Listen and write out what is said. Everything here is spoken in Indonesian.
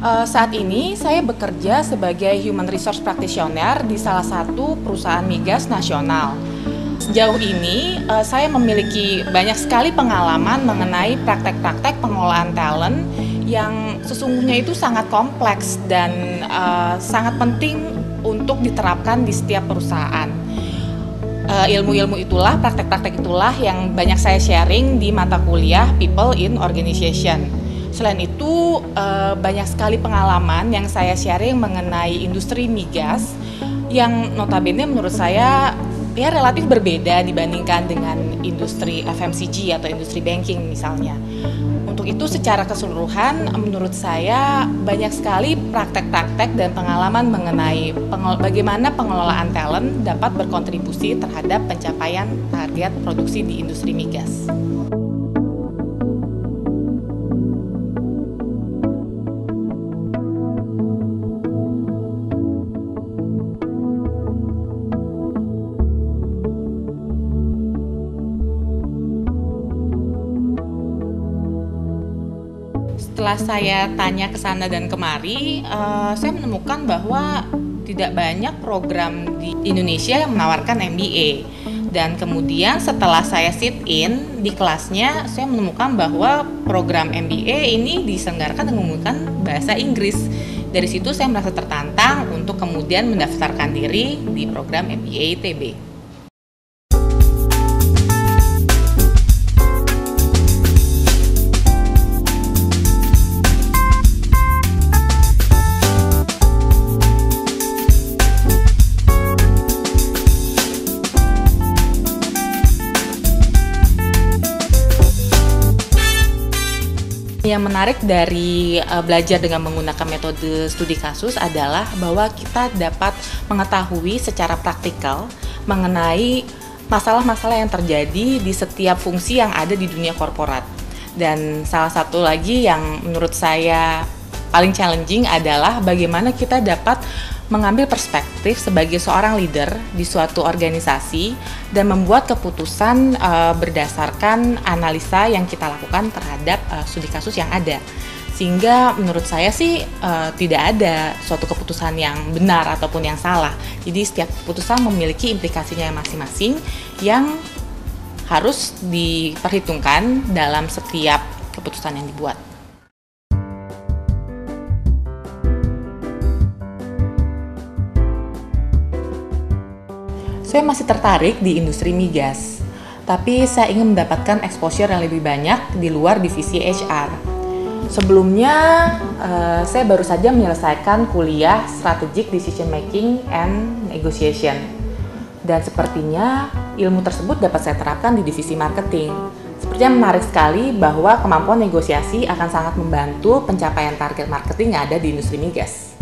Saat ini saya bekerja sebagai Human Resource Practitioner di salah satu perusahaan migas nasional. Sejauh ini saya memiliki banyak sekali pengalaman mengenai praktek-praktek pengelolaan talent yang sesungguhnya itu sangat kompleks dan sangat penting untuk diterapkan di setiap perusahaan. Ilmu-ilmu itulah, praktek-praktek itulah yang banyak saya sharing di mata kuliah People in Organization. Selain itu, banyak sekali pengalaman yang saya sharing mengenai industri migas yang notabene menurut saya ya relatif berbeda dibandingkan dengan industri FMCG atau industri banking misalnya. Untuk itu secara keseluruhan menurut saya banyak sekali praktek-praktek dan pengalaman mengenai bagaimana pengelolaan talent dapat berkontribusi terhadap pencapaian target produksi di industri migas. Setelah saya tanya ke sana dan kemari, saya menemukan bahwa tidak banyak program di Indonesia yang menawarkan MBA. Dan kemudian setelah saya sit in di kelasnya, saya menemukan bahwa program MBA ini diselenggarakan dengan menggunakan bahasa Inggris. Dari situ saya merasa tertantang untuk kemudian mendaftarkan diri di program MBA ITB. Yang menarik dari belajar dengan menggunakan metode studi kasus adalah bahwa kita dapat mengetahui secara praktikal mengenai masalah-masalah yang terjadi di setiap fungsi yang ada di dunia korporat. Dan salah satu lagi yang menurut saya paling challenging adalah bagaimana kita dapat mengambil perspektif sebagai seorang leader di suatu organisasi dan membuat keputusan berdasarkan analisa yang kita lakukan terhadap studi kasus yang ada. Sehingga menurut saya sih tidak ada suatu keputusan yang benar ataupun yang salah. Jadi setiap keputusan memiliki implikasinya masing-masing yang harus diperhitungkan dalam setiap keputusan yang dibuat. Saya masih tertarik di industri migas, tapi saya ingin mendapatkan exposure yang lebih banyak di luar divisi HR. Sebelumnya, saya baru saja menyelesaikan kuliah Strategic Decision Making and Negotiation. Dan sepertinya ilmu tersebut dapat saya terapkan di divisi marketing. Sepertinya menarik sekali bahwa kemampuan negosiasi akan sangat membantu pencapaian target marketing yang ada di industri migas.